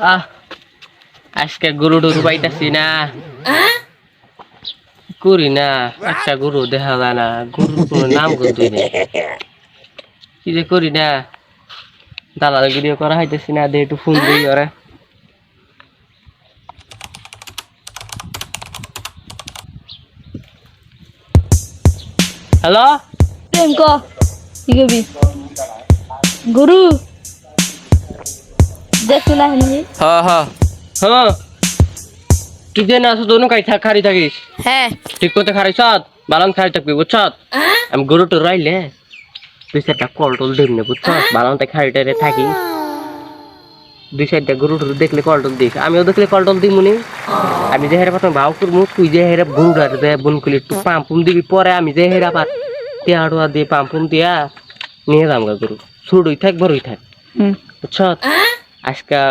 আহ আজকে গরু টরু পাইতাছি না, করি না। একটা গরু দেখা যায় না, গরুর কোনো নাম গন্ধই নেই। কি যে করি না, দালাল ভিডিও করা হইতেছি না, দিয়ে একটু ফোন দিই ওরে। হ্যালো, ক কি করবি গরু দেখছি না হিন্দি। হ্যাঁ হ্যাঁ হ্যাঁ, তুই যে না আসো দোনো খারি থাকিস, হ্যাঁ ঠিক করতে খারিস, বালান খারি থাকবি বুঝছ। আমি গরু টু রাইলে দুই চারটা কল টল দিবি বুঝছ, বালানতে খারি টাইরে থাকি। দুই চারটা গরু টরু দেখলে কল টল দিস, আমিও দেখলে কল টল দিই মনে। আমি যে হেরা প্রথমে ভাও করবো, তুই যে হেরা গরুটার বন করলি একটু পাম্পুম দিবি, পরে আমি যে হেরা পার টেহাড়ুয়া দিয়ে পাম্পুম দিয়া নিয়ে যাম গা গরু। ছুড়ই থাক বড়ই থাক বুঝছ। আজকা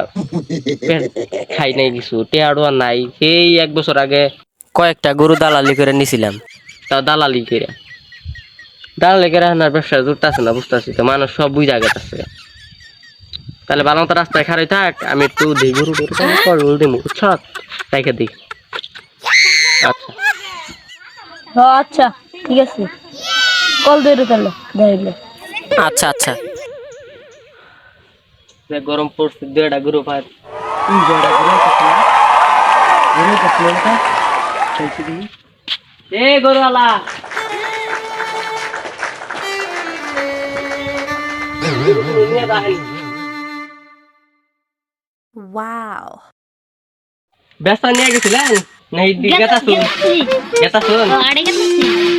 খাই নাই কিছু, টেহাড়ুয়া নাই। সেই 1 বছর আগে কয়েকটা গরু দালালি করে নিছিলাম, তাও দালালি করে আনার ব্যবসা জুটতেছে না, বুঝতেছি তো। মানুষ সব বুঝ জায়গাতে আছে। তাহলে বালাম তো রাস্তায় খারাই থাক, আমি একটু দিই গরু দিই বুঝছ, তাইকে দিই। আচ্ছা আচ্ছা ঠিক আছে, কল দিয়ে তাহলে দেখলে। আচ্ছা আচ্ছা, গরম পড়ছে, 2টা গরু পাই। এ গরুওয়ালা, ওয়াও ব্যস্ত নিয়ে গেছিলেন নাই? গেতা শুন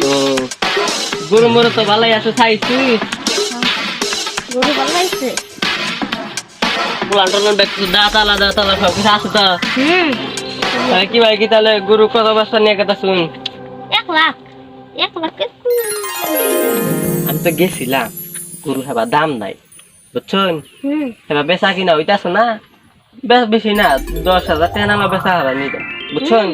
তো, গরু মরু তো ভালোই আছে, চাইছি গরু ভালো লাগছে। দাঁতালা সব কিছু আছে তো। কি ভাই, কি তাহলে গরু কত ব্যস্ত নিয়ে গেতা শুন? 1 লাখ 1 লাখ। আমি তো গেছিলাম, গরু হেবা দাম নাই বুঝছেন। হেবা বেচা কিনা হইতাছে না, বেশি না, 10,000 টাকা নামা বেচা হারা নিবে বুঝছেন।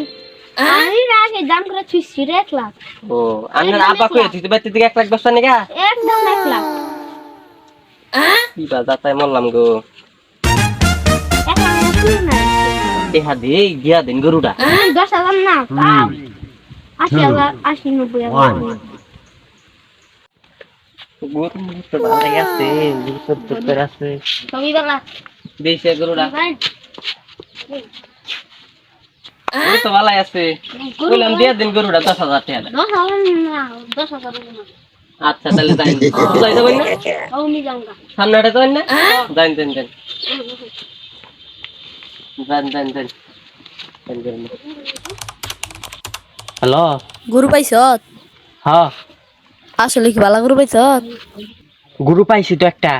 আমি আগে দাম করে ছুঁছি 1 লাখ। ও আপনার আব্বা কই তুই বাইতে দিকে 1 লাখ বেচা নিগা? একদম 1 লাখ। কি বাজা তাই মরলাম গো। 1 লাখ না দেখা দে গিয়া দেন গরুটা। 10,000 না, 80,000 80-90,000। গরু তো ভালোই আছে, গরু আছে সবই বালা দেশে গরুটা। গরু তো ভালোই আছে, বললাম দিয়া দিন গরুটা 10,000 টাকা। 10,000 না 10,000 না। আচ্ছা তাহলে যাই, যাই যাবেন না? আমি যাঙ্গা সামনেটা যাবেন না? যান যান যান যান যান যান। হ্যালো, গরু পাইছ? হ্যাঁ আসলে কি বালা গরু পাইছ? গরু পাইছি তো একটা।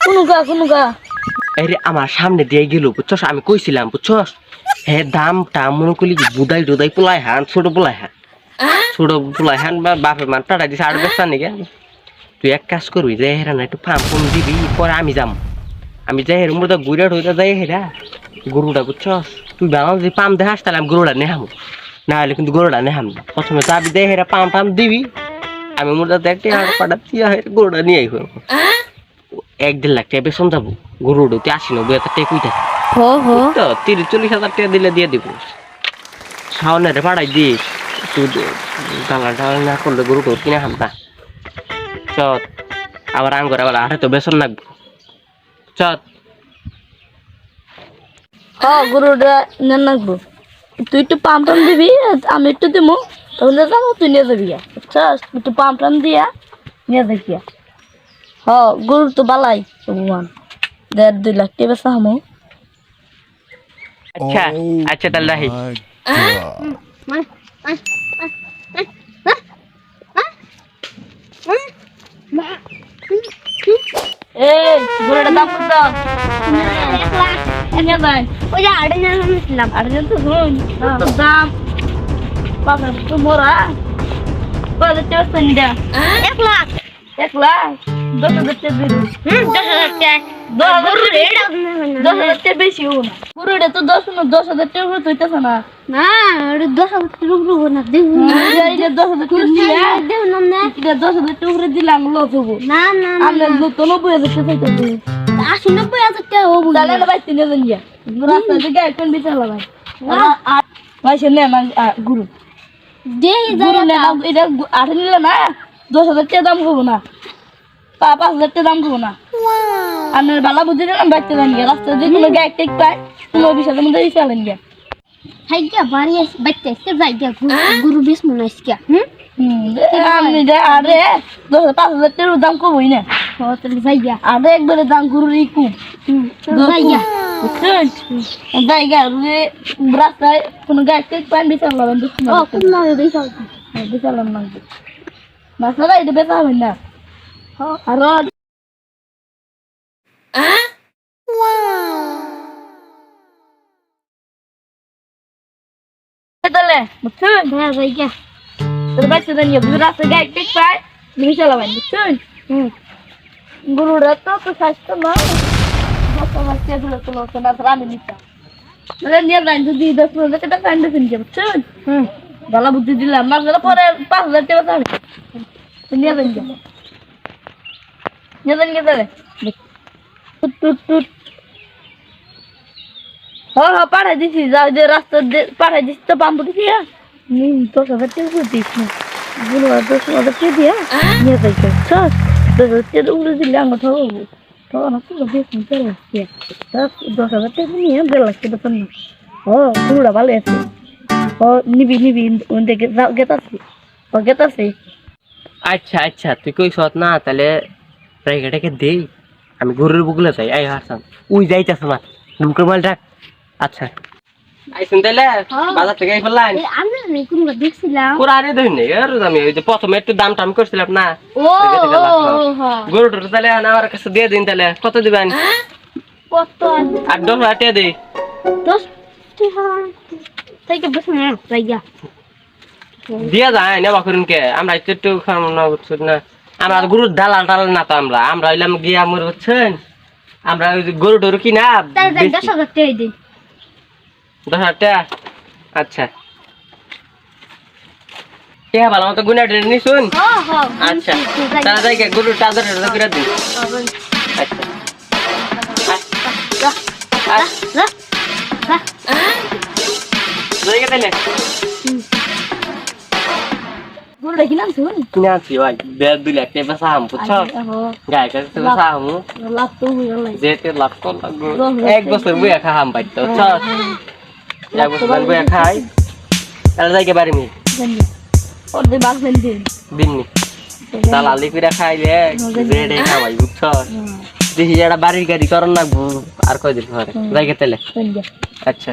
কোনুকা এই রে আমার সামনে দিয়ে গেল বুঝছস, আমি কইছিলাম বুঝছস। হে দাম টাম মনে করলি বুদাই টুদাই পোলাই হান, ছোট পোলাই হান বা বাপের মান টাটা দিছে আর ব্যস্ত নাকি। তুই এক কাজ করবি, যে হেরা না একটু ফার্ম ফোন দিবি, পরে আমি যাম। আমি যাই হের মুড়া গুড়া ঢুইটা যাই হেরা গরুটা বুঝছস। তুই বানাও যদি পাম দেখাস তাহলে আমি গরুটা নেহামো, না হলে কিন্তু গরুটা নেহাম না। প্রথমে যাবি যাই হেরা পাম টাম দিবি, আমি মুড়া দেখতে আর পাটা দিয়া গরুটা নিয়ে আইব। 1-1.5 লাখ টাকা বেতন যাবো গরুটা, তুই 80-90,000 টাকা কইতা তো 30-40,000 টাকা দিলে দিয়ে দিব। শাওনের ভাড়াই দিস, তুই দালাল না করলে গরুটা কিনে হামতা চত। আবার আঙ্গরে বলা আরে তো বেতন লাগবো চত। গরুটা নেন রাখবো। তুই একটু পাম টাম দিবি, আমি একটু দিবো, তখন যাবো তুই নিয়ে যাবি। বুঝছস, একটু পাম টাম দিয়া নিয়ে যাবি। গরু তো বালাই ভগবান, 1.5-2 লাখ টাকা বেচা হামো। আচ্ছা আচ্ছা তাহলে রাহি। এই গরুটার দাম কত? 1 লাখ। এনে ভাই ওই যে 8,000 নিছিলাম। 8,000 তো ধরুন দাম বাবা তো মোরা কত টাকা নিদা? 1 লাখ 1 লাখ 10,000 টাকা দিবি। 10,000 টাকা 10,000 টাকা বেশি হবো না। গরুটা তো 10,000 টাকা করে হইতেছে না। না 10,000 টাকা রুবো না, দেব না। 10,000 টাকা দিয়া দেব না। 10,000 টাকা করে দিলাম লস হবো। না না আমরা তো 90,000 টাকা চাইতে। 80-90,000 টাকা ও বুঝি তাহলে না ভাই 3000 গিয়া রাস্তা থেকে এখন বিচার লাগাই আর ভাই শুনে না গুরু দেই যারা এটা 8 নিলে না 10,000 টাকা দাম করব না 5,000 টাকা দাম করব না আপনার বালা বুদ্ধি দিলাম বাইতে দেন গিয়া রাস্তা যে কোনো গাড়ি টেক পায় 15-20,000 মধ্যে চালান গিয়া হাইগা বাড়ি আছে বাইতে আছে যাইগা গুরু বিশ মন আছে কি আমি যে আরে 5,000 টাকার দাম কমই না তাহলে যাইগা আরে একবারে দাম গুরু রিকু যাইগা যাইগা রে রাস্তায় কোনো গাড়ি টেক পায় বিচার লাগান ও কোন নামে বিচার লাগান মাসলা এটা বেচা হবে না আর তাহলে বুঝছেন হ্যাঁ যাইগা তোর বাচ্চা নিয়ে রাস্তা গাড়ি টেক পায় তুমি চালাবেন বুঝছেন গরুরা তো স্বাস্থ্য না বাচ্চা গুলো তো লোক না রানি নিতা নিয়ে যাই যদি 10,000 টাকা ফাইন দিন বুঝছেন ভালো বুদ্ধি দিলাম না পরে 5,000 টাকা ছাড়ে নিয়ে যাই তাহলে টুট হ্যাঁ পাঠাই দিছি যাও যে রাস্তা পাঠাই দিছি তো পাম্প দিছি 10,000 টাকা দিস না বলো 10,000 টাকা দিয়া নিয়ে যাই 10,000 টাকা উড়ে দিলে আমার ঠকবো তখন তো বেশ নিতে আসছে 10,000 টাকা নিয়ে 1.5 লাখ টাকা না ও পুরোটা ভালো আছে ও নিবি দেখে গেতাছি আচ্ছা আচ্ছা তুই কই সৎ না তাহলে প্রাইভেটকে দেই আমি গরুর বুকলে যাই আই হারসাম উই যাইতাছ না নুমকর মাল ডাক আচ্ছা আইছেন তাহলে বাজার থেকে ফেললাই আমি কোন দেখছিলাম কোরারে দেই নে আর আমি ওই যে প্রথমে একটু দাম টাম করছিলাম না ও গরুটার তাহলে আমার কাছে দিয়ে দিন তাহলে কত দিবেন কত 8-10 টাকা দেই 10 টাকা তাই কে বস না যাইগা দিয়া যায় না বাকরুন কে আমরা একটু খাওয়া না বুঝছ না আমরা গরুর দালাল না তো আমরা হইলাম গিয়া মর বুঝছেন আমরা ওই গরু ডরু কিনা 10,000 টাকা দিন 10,000 টাকা আচ্ছা কে ভালো মতো গুনা ডেন নি শুন আচ্ছা তাহলে যাই কে গরু টাজার করে দিন আচ্ছা যাই কে তাহলে গরু দেখি না শুন কিনা আছি ভাই 2 লাখ টাকা সাম বুঝছ গায় কাছে সাম লাভ তো হইল যেতে লাভ তো লাগবে এক বছর বইয়া খাম ভাই তো বুঝছ এক বছর বইয়া খাই তাহলে যাই কে বাড়ি মি ওর দে বাগ দিন দিননি দালালি করে খাইলে রেডে খাওয়াই বুঝছ দেখি একটা বাড়ির গাড়ি করন না আর কয়দিন পরে যাই কে তাহলে আচ্ছা